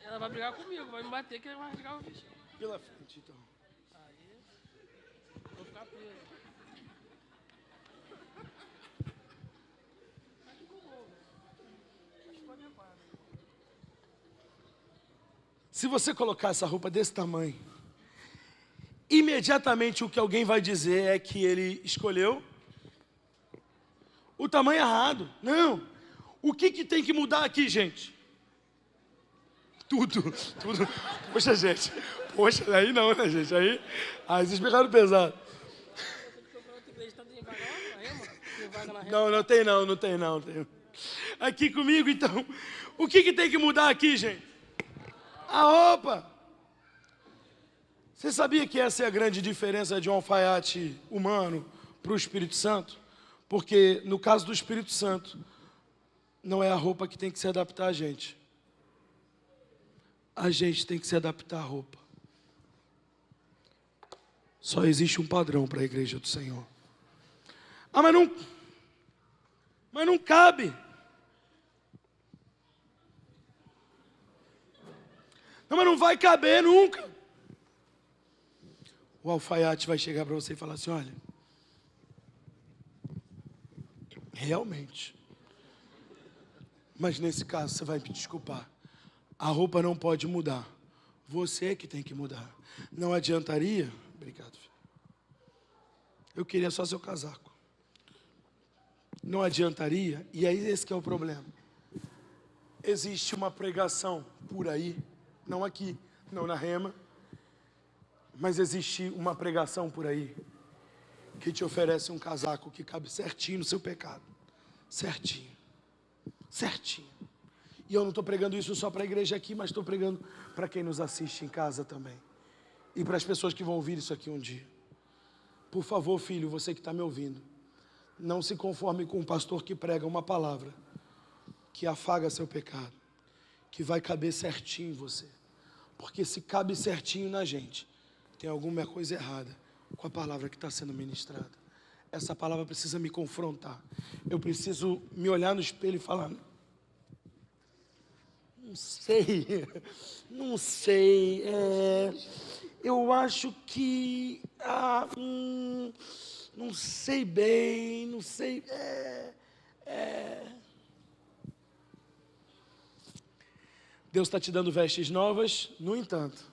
Ela vai brigar comigo, vai me bater que ela vai rasgar o vestido. Pela frente, então. Aí, vou ficar preso. Acho que eu vou. Acho que pode levar, né? Se você colocar essa roupa desse tamanho, imediatamente o que alguém vai dizer é que ele escolheu o tamanho errado. Não. O que tem que mudar aqui, gente? Tudo. Poxa, gente. Poxa, aí não, né, gente? Aí vocês pegaram pesado. Não tem não. Aqui comigo, então. O que tem que mudar aqui, gente? A roupa. Você sabia que essa é a grande diferença de um alfaiate humano para o Espírito Santo? Porque no caso do Espírito Santo, não é a roupa que tem que se adaptar a gente. A gente tem que se adaptar à roupa. Só existe um padrão para a igreja do Senhor. Ah, mas não cabe. Não, mas não vai caber nunca. O alfaiate vai chegar para você e falar assim, olha, realmente. Mas nesse caso você vai me desculpar. A roupa não pode mudar. Você é que tem que mudar. Não adiantaria? Obrigado, filho. Eu queria só seu casaco. Não adiantaria? E aí esse que é o problema. Existe uma pregação por aí, não aqui, não na Rema, mas existe uma pregação por aí que te oferece um casaco que cabe certinho no seu pecado. Certinho. E eu não estou pregando isso só para a igreja aqui, mas estou pregando para quem nos assiste em casa também. E para as pessoas que vão ouvir isso aqui um dia. Por favor, filho, você que está me ouvindo, não se conforme com um pastor que prega uma palavra que afaga seu pecado, que vai caber certinho em você. Porque se cabe certinho na gente, tem alguma coisa errada com a palavra que está sendo ministrada. Essa palavra precisa me confrontar. Eu preciso me olhar no espelho e falar, não sei, eu acho que, não sei bem, não sei, Deus está te dando vestes novas, no entanto,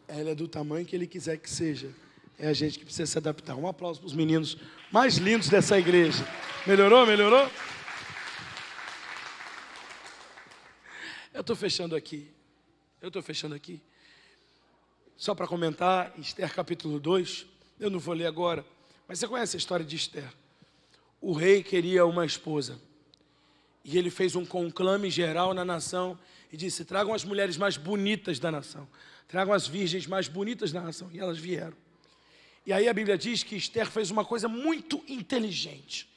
ela é do tamanho que Ele quiser que seja. É a gente que precisa se adaptar. Um aplauso para os meninos mais lindos dessa igreja. Melhorou? Eu estou fechando aqui. Só para comentar, Esther capítulo 2. Eu não vou ler agora, mas você conhece a história de Esther. O rei queria uma esposa. E ele fez um conclame geral na nação e disse, tragam as mulheres mais bonitas da nação. Tragam as virgens mais bonitas da nação. E elas vieram. E aí a Bíblia diz que Esther fez uma coisa muito inteligente.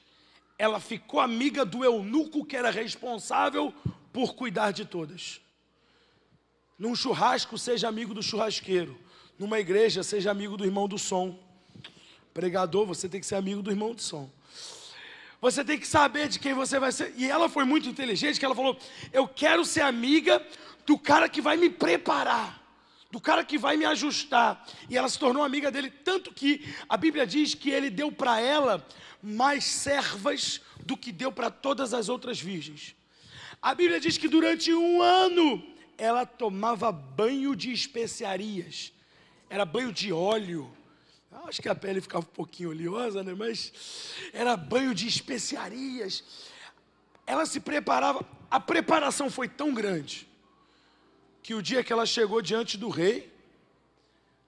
Ela ficou amiga do eunuco que era responsável por cuidar de todas. Num churrasco, seja amigo do churrasqueiro. Numa igreja, seja amigo do irmão do som. Pregador, você tem que ser amigo do irmão do som. Você tem que saber de quem você vai ser. E ela foi muito inteligente, que ela falou, eu quero ser amiga do cara que vai me preparar. Do cara que vai me ajustar. E ela se tornou amiga dele, tanto que a Bíblia diz que ele deu para ela mais servas do que deu para todas as outras virgens. A Bíblia diz que durante 1 ano ela tomava banho de especiarias. Era banho de óleo. Acho que a pele ficava um pouquinho oleosa, né? Mas era banho de especiarias. Ela se preparava. A preparação foi tão grande que o dia que ela chegou diante do rei,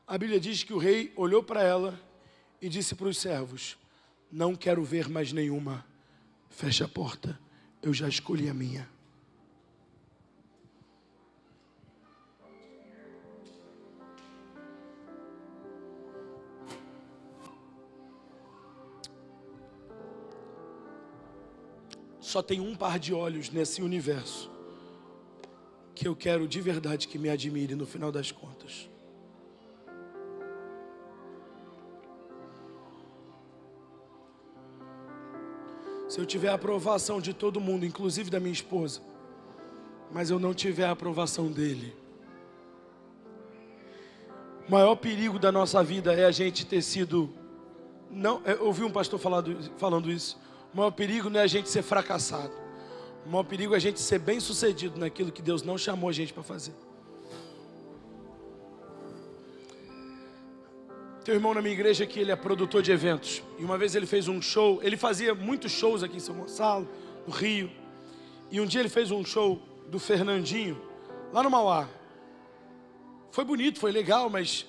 a Bíblia diz que o rei olhou para ela e disse para os servos, não quero ver mais nenhuma, fecha a porta, eu já escolhi a minha. Só tem um par de olhos nesse universo que eu quero de verdade que me admire no final das contas. Se eu tiver a aprovação de todo mundo, inclusive da minha esposa, mas eu não tiver a aprovação dele, O maior perigo da nossa vida é a gente ter sido... eu ouvi um pastor falando isso. O maior perigo não é a gente ser fracassado. O maior perigo é a gente ser bem sucedido naquilo que Deus não chamou a gente para fazer. Tem um irmão na minha igreja que ele é produtor de eventos. E uma vez ele fez um show. Ele fazia muitos shows aqui em São Gonçalo, no Rio. E um dia ele fez um show do Fernandinho, lá no Mauá. Foi bonito, foi legal, mas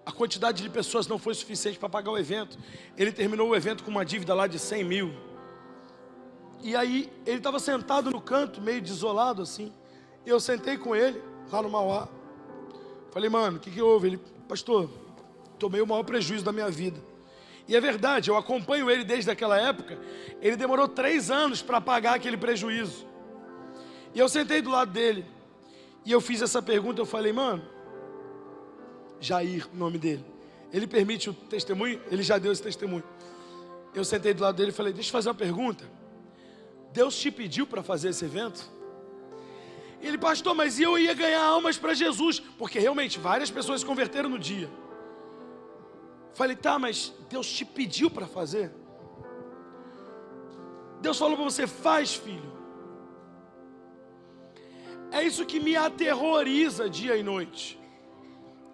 a quantidade de pessoas não foi suficiente para pagar o evento. Ele terminou o evento com uma dívida lá de 100 mil. E aí ele estava sentado no canto, meio desolado assim. E eu sentei com ele, lá no Mauá. Falei, mano, o que houve? Ele, pastor, tomei o maior prejuízo da minha vida. E é verdade, eu acompanho ele desde aquela época. Ele demorou 3 anos para pagar aquele prejuízo. E eu sentei do lado dele. E eu fiz essa pergunta, eu falei, mano, Jair, o nome dele. Ele permite o testemunho? Ele já deu esse testemunho. Eu sentei do lado dele e falei, deixa eu fazer uma pergunta. Deus te pediu para fazer esse evento? Ele, pastor, mas eu ia ganhar almas para Jesus. Porque realmente várias pessoas se converteram no dia. Falei, tá, mas Deus te pediu para fazer? Deus falou para você, faz, filho. É isso que me aterroriza dia e noite.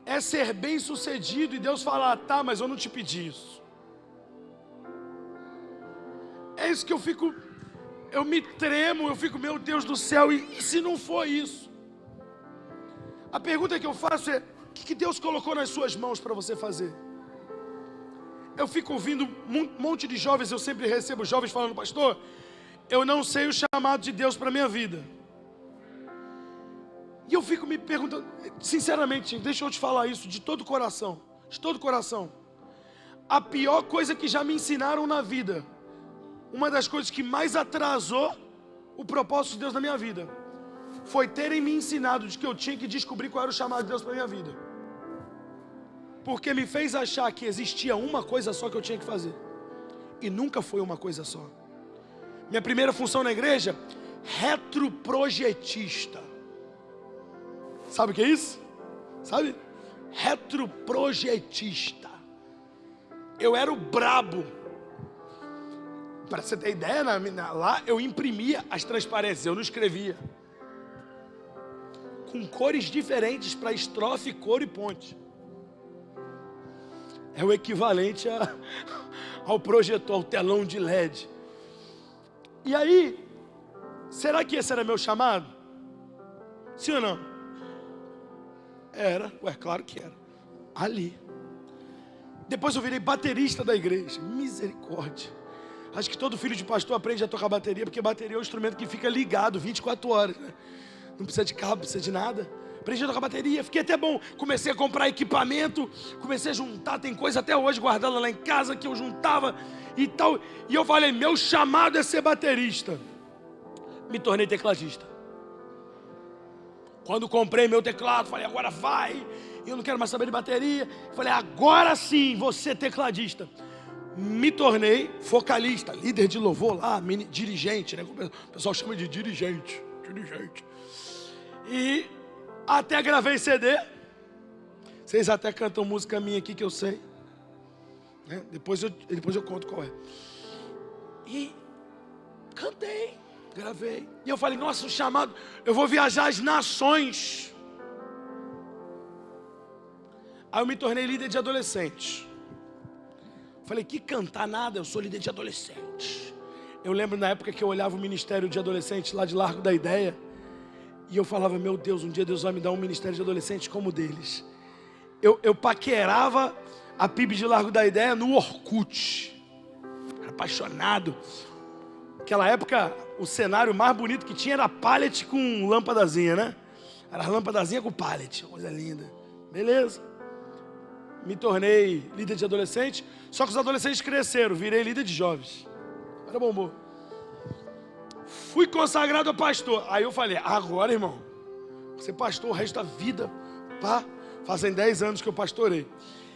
É ser bem sucedido e Deus falar, tá, mas eu não te pedi isso. É isso que eu me tremo, eu fico, meu Deus do céu, e se não for isso? A pergunta que eu faço é, o que Deus colocou nas suas mãos para você fazer? Eu fico ouvindo um monte de jovens, eu sempre recebo jovens falando, pastor, eu não sei o chamado de Deus para a minha vida. E eu fico me perguntando, sinceramente, deixa eu te falar isso de todo coração, a pior coisa que já me ensinaram na vida, uma das coisas que mais atrasou o propósito de Deus na minha vida, foi terem me ensinado de que eu tinha que descobrir qual era o chamado de Deus para a minha vida. Porque me fez achar que existia uma coisa só que eu tinha que fazer. E nunca foi uma coisa só. Minha primeira função na igreja, retroprojetista. Sabe o que é isso? Sabe? Retroprojetista. Eu era o brabo. Para você ter ideia, lá eu imprimia as transparências, eu não escrevia. Com cores diferentes para estrofe, coro e ponte. É o equivalente ao projetor, ao telão de LED. E aí, será que esse era meu chamado? Sim ou não? Era, claro que era. Ali. Depois eu virei baterista da igreja. Misericórdia. Acho que todo filho de pastor aprende a tocar bateria, porque bateria é um instrumento que fica ligado 24 horas, né? Não precisa de cabo, não precisa de nada. Aprendi a tocar bateria, fiquei até bom. Comecei a comprar equipamento, comecei a juntar, tem coisa até hoje guardada lá em casa que eu juntava e tal. E eu falei, meu chamado é ser baterista. Me tornei tecladista. Quando comprei meu teclado, falei, agora vai. Eu não quero mais saber de bateria. Falei, agora sim, vou ser tecladista. Me tornei vocalista, líder de louvor lá, dirigente, né? O pessoal chama de dirigente. E até gravei CD. Vocês até cantam música minha aqui que eu sei, né? Depois eu conto qual é. E cantei, gravei. E eu falei, nossa, o chamado, eu vou viajar as nações. Aí eu me tornei líder de adolescentes. Falei, que cantar nada, eu sou líder de adolescentes. Eu lembro na época que eu olhava o ministério de adolescentes lá de Largo da Ideia. E eu falava, meu Deus, um dia Deus vai me dar um ministério de adolescentes como o deles. Eu paquerava a PIB de Largo da Ideia no Orkut. Era apaixonado. Naquela época, o cenário mais bonito que tinha era pallet com lâmpadazinha, né? Era lâmpadazinha com pallet, coisa linda. Beleza. Me tornei líder de adolescente. Só que os adolescentes cresceram, virei líder de jovens. Era bombom. Fui consagrado a pastor. Aí eu falei, agora, irmão, você pastor o resto da vida, pá. Fazem 10 anos que eu pastorei.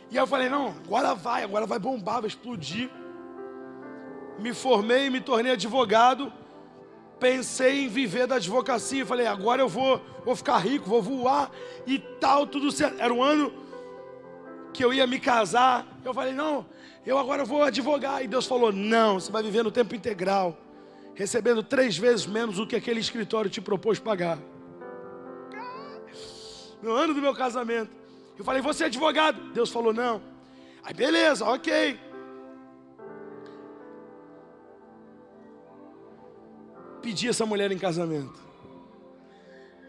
E aí eu falei, não, agora vai bombar, vai explodir. Me formei, me tornei advogado. Pensei em viver da advocacia. Falei, agora eu vou ficar rico, vou voar e tal, tudo certo. Era um ano que eu ia me casar. Eu falei, não, eu agora vou advogar. E Deus falou, não, você vai viver no tempo integral, recebendo 3 vezes menos do que aquele escritório te propôs pagar. No ano do meu casamento. Eu falei, você é advogado? Deus falou, não. Aí beleza, ok. Pedi essa mulher em casamento.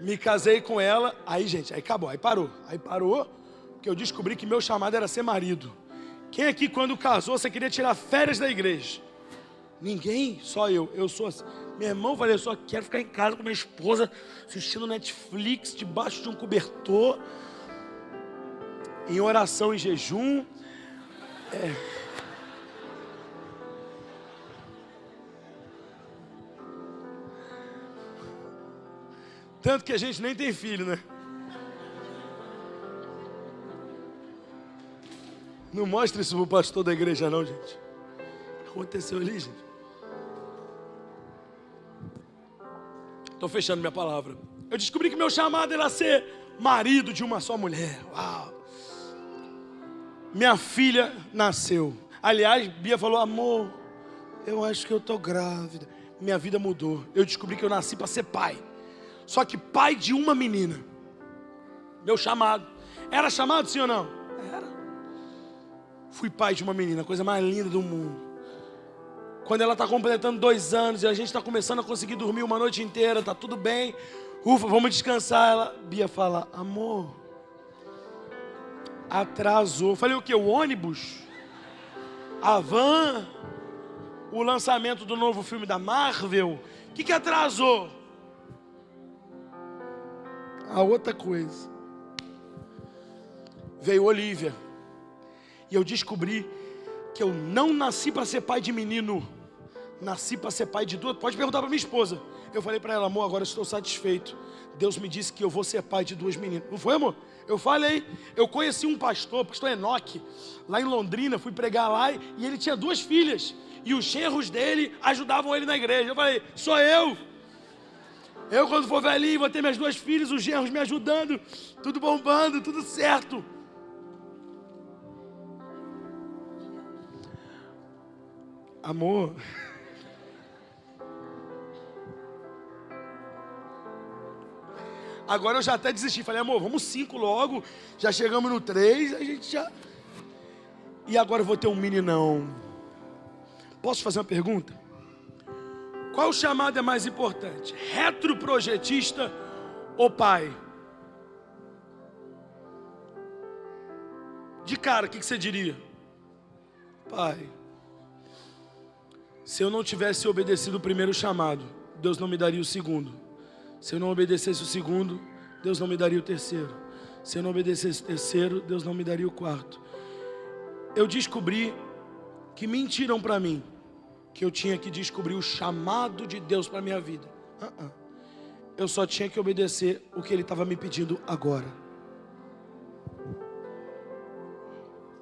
Me casei com ela. Aí, gente, aí acabou, aí parou. Aí parou, porque eu descobri que meu chamado era ser marido. Quem aqui, quando casou, você queria tirar férias da igreja? Ninguém, só eu. Eu sou assim. Meu irmão, falei, eu só quero ficar em casa com minha esposa, assistindo Netflix, debaixo de um cobertor, em oração, em jejum. Tanto que a gente nem tem filho, né? Não mostra isso pro pastor da igreja não, gente. Aconteceu ali, gente. Estou fechando minha palavra. Eu descobri que meu chamado era ser marido de uma só mulher. Uau! Minha filha nasceu. Aliás, Bia falou, amor, eu acho que eu tô grávida. Minha vida mudou. Eu descobri que eu nasci para ser pai. Só que pai de uma menina. Meu chamado. Era chamado, sim ou não? Era. Fui pai de uma menina, a coisa mais linda do mundo. Quando ela está completando 2 anos e a gente está começando a conseguir dormir uma noite inteira, está tudo bem. Ufa, vamos descansar. Bia fala, amor, atrasou. Falei, o que? O ônibus? A van? O lançamento do novo filme da Marvel? O que atrasou? A outra coisa. Veio Olivia. E eu descobri que eu não nasci para ser pai de menino. Nasci para ser pai de 2. Pode perguntar para minha esposa. Eu falei para ela, amor, agora estou satisfeito. Deus me disse que eu vou ser pai de 2 meninas. Não foi, amor? Eu falei. Eu conheci um pastor, pastor Enoque, lá em Londrina. Fui pregar lá e ele tinha 2 filhas. E os genros dele ajudavam ele na igreja. Eu falei, sou eu. Eu, quando for velhinho, vou ter minhas 2 filhas, os genros me ajudando. Tudo bombando, tudo certo. Amor, agora eu já até desisti. Falei, amor, vamos 5 logo. Já chegamos no 3, a gente já... E agora eu vou ter um meninão. Posso fazer uma pergunta? Qual chamado é mais importante? Retroprojetista ou pai? De cara, o que você diria? Pai. Se eu não tivesse obedecido o primeiro chamado, Deus não me daria o segundo. Se eu não obedecesse o segundo, Deus não me daria o terceiro. Se eu não obedecesse o terceiro, Deus não me daria o quarto. Eu descobri que mentiram para mim, que eu tinha que descobrir o chamado de Deus para a minha vida. Eu só tinha que obedecer o que Ele estava me pedindo agora.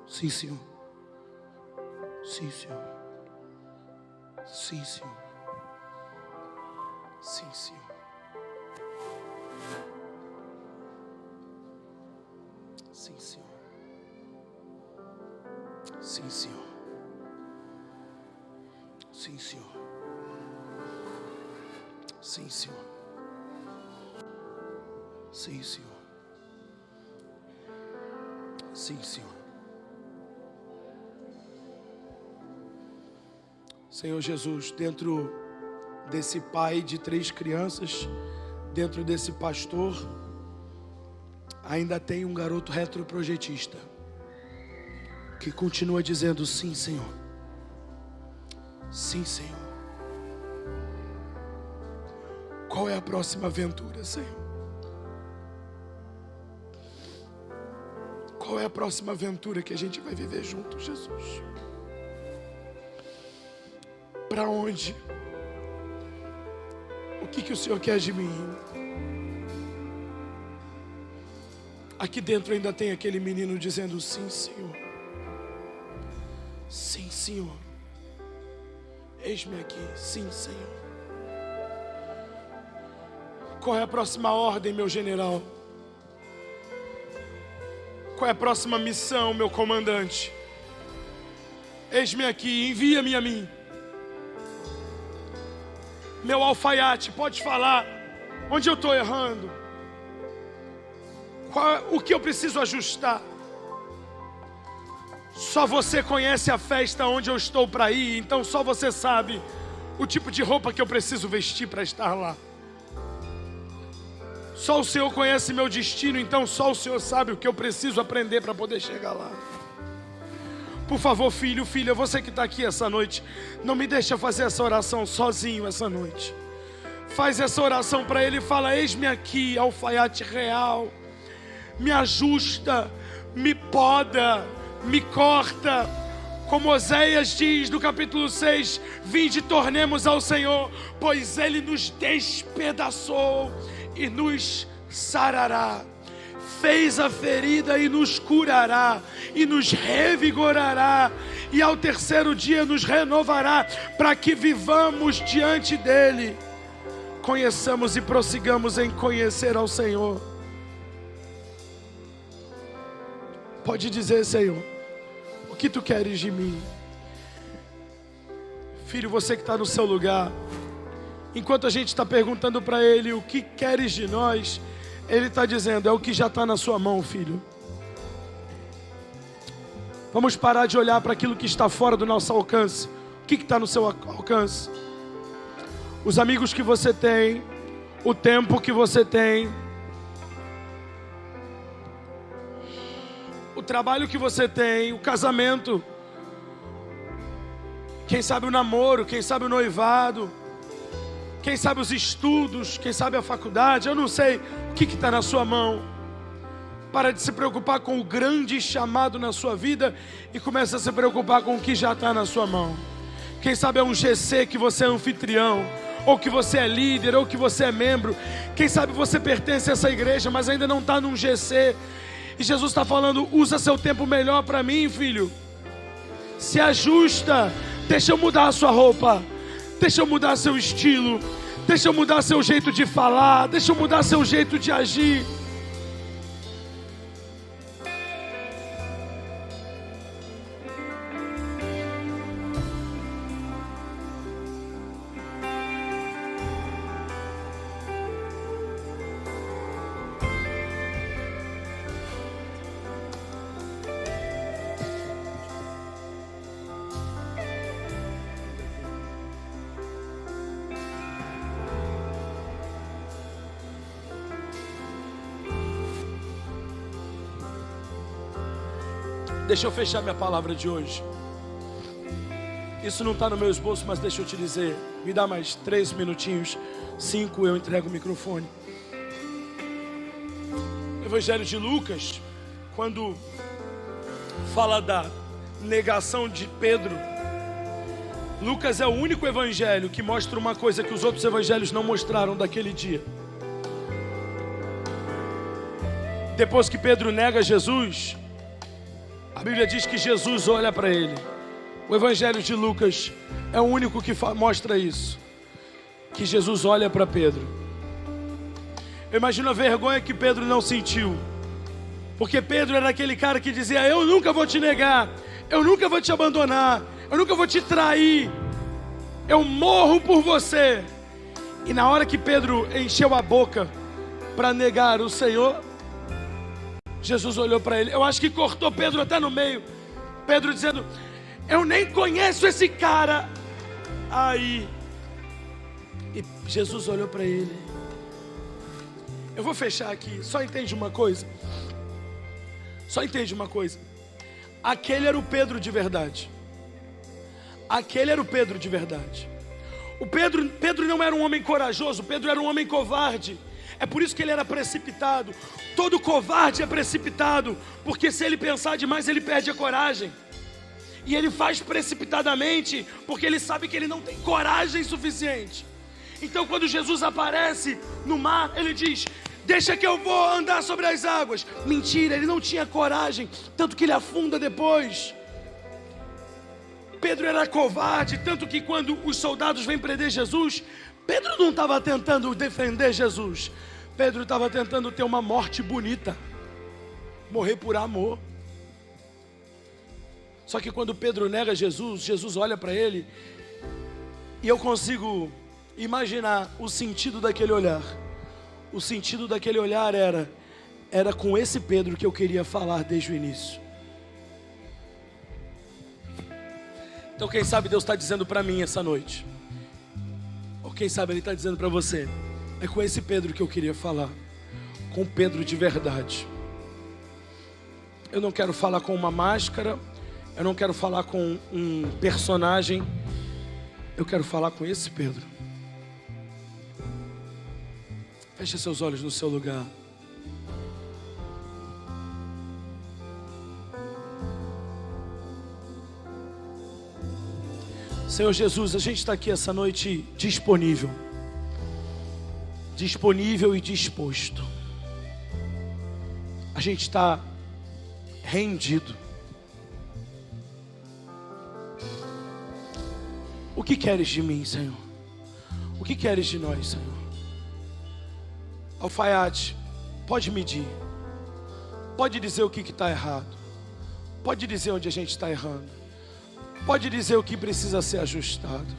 Sim, Senhor. Sim, Senhor. Sim, Senhor. Sim, Senhor. Sim, Senhor. Sim, Senhor. Sim, Senhor. Sim, Senhor. Sim, Senhor. Sim, Senhor. Senhor Jesus, dentro desse pai de 3 crianças, dentro desse pastor, ainda tem um garoto retroprojetista que continua dizendo sim, Senhor. Sim, Senhor. Qual é a próxima aventura, Senhor? Qual é a próxima aventura que a gente vai viver junto, Jesus? Para onde? O que o Senhor quer de mim? Aqui dentro ainda tem aquele menino dizendo sim, Senhor. Sim, Senhor. Eis-me aqui. Sim, Senhor. Qual é a próxima ordem, meu general? Qual é a próxima missão, meu comandante? Eis-me aqui, envia-me a mim. Meu alfaiate, pode falar onde eu estou errando. O que eu preciso ajustar? Só você conhece a festa onde eu estou para ir, então só você sabe o tipo de roupa que eu preciso vestir para estar lá. Só o Senhor conhece meu destino, então só o Senhor sabe o que eu preciso aprender para poder chegar lá. Por favor, filho, filha, você que está aqui essa noite, não me deixa fazer essa oração sozinho essa noite. Faz essa oração para Ele e fala: eis-me aqui, alfaiate real. Me ajusta, me poda, me corta. Como Oséias diz no capítulo 6, vinde, tornemos ao Senhor, pois Ele nos despedaçou e nos sarará. Fez a ferida e nos curará, e nos revigorará, e ao terceiro dia nos renovará, para que vivamos diante dEle. Conheçamos e prossigamos em conhecer ao Senhor. Pode dizer: Senhor, o que Tu queres de mim? Filho, você que está no seu lugar, enquanto a gente está perguntando para Ele o que queres de nós, Ele está dizendo: é o que já está na sua mão, filho. Vamos parar de olhar para aquilo que está fora do nosso alcance. O que está no seu alcance? Os amigos que você tem, o tempo que você tem, o trabalho que você tem, o casamento, quem sabe o namoro, quem sabe o noivado, quem sabe os estudos, quem sabe a faculdade. Eu não sei o que está na sua mão. Para de se preocupar com o grande chamado na sua vida e começa a se preocupar com o que já está na sua mão. Quem sabe é um GC que você é anfitrião, ou que você é líder, ou que você é membro. Quem sabe você pertence a essa igreja, mas ainda não está num GC. E Jesus está falando: usa seu tempo melhor para mim, filho. Se ajusta. Deixa eu mudar a sua roupa. Deixa eu mudar seu estilo. Deixa eu mudar seu jeito de falar. Deixa eu mudar seu jeito de agir. Deixa eu fechar minha palavra de hoje. Isso não está no meu esboço, mas deixa eu te dizer. Me dá mais 3 minutinhos, 5 eu entrego o microfone. Evangelho de Lucas, quando fala da negação de Pedro, Lucas é o único evangelho que mostra uma coisa que os outros evangelhos não mostraram daquele dia. Depois que Pedro nega Jesus, a Bíblia diz que Jesus olha para ele. O Evangelho de Lucas é o único que mostra isso. Que Jesus olha para Pedro. Eu imagino a vergonha que Pedro não sentiu. Porque Pedro era aquele cara que dizia: eu nunca vou te negar, eu nunca vou te abandonar, eu nunca vou te trair, eu morro por você. E na hora que Pedro encheu a boca para negar o Senhor, Jesus olhou para ele. Eu acho que cortou Pedro até no meio. Pedro dizendo: eu nem conheço esse cara. Aí, e Jesus olhou para ele. Eu vou fechar aqui. Só entende uma coisa. Só entende uma coisa. Aquele era o Pedro de verdade. Aquele era o Pedro de verdade. Pedro não era um homem corajoso. Pedro era um homem covarde. É por isso que ele era precipitado. Todo covarde é precipitado, porque se ele pensar demais, ele perde a coragem. E ele faz precipitadamente, porque ele sabe que ele não tem coragem suficiente. Então quando Jesus aparece no mar, ele diz: deixa que eu vou andar sobre as águas. Mentira, ele não tinha coragem, tanto que ele afunda depois. Pedro era covarde, tanto que quando os soldados vêm prender Jesus, Pedro não estava tentando defender Jesus. Pedro estava tentando ter uma morte bonita. morrer por amor. Só que quando Pedro nega Jesus, Jesus olha para ele e eu consigo imaginar o sentido daquele olhar. O sentido daquele olhar era com esse Pedro que eu queria falar desde o início. Então quem sabe Deus está dizendo para mim essa noite, ou quem sabe Ele está dizendo para você, é com esse Pedro que eu queria falar, com Pedro de verdade. Eu não quero falar com uma máscara, eu não quero falar com um personagem, eu quero falar com esse Pedro. Feche seus olhos no seu lugar. Senhor Jesus, a gente está aqui essa noite disponível e disposto. A gente está rendido. O que queres de mim, Senhor? O que queres de nós, Senhor? Alfaiate, pode medir, pode dizer o que está errado, pode dizer onde a gente está errando, pode dizer o que precisa ser ajustado.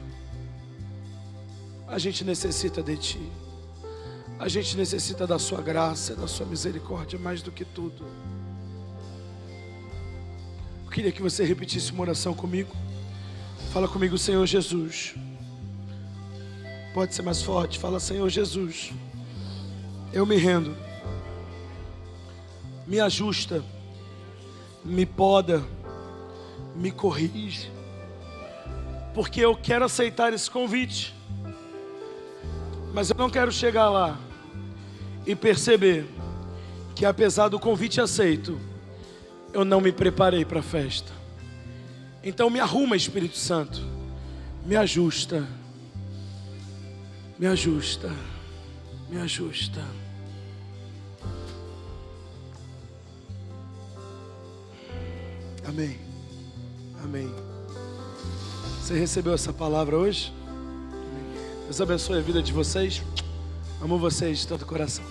A gente necessita de Ti, a gente necessita da Sua graça, da Sua misericórdia, mais do que tudo. Eu queria que você repetisse uma oração comigo. Fala comigo, Senhor Jesus. Pode ser mais forte, fala, Senhor Jesus, eu me rendo, me ajusta, me poda, me corrige, porque eu quero aceitar esse convite, mas eu não quero chegar lá e perceber que apesar do convite aceito, eu não me preparei para a festa. Então me arruma, Espírito Santo, me ajusta, me ajusta, me ajusta. Amém, amém. Você recebeu essa palavra hoje? Deus abençoe a vida de vocês. Amo vocês de todo o coração.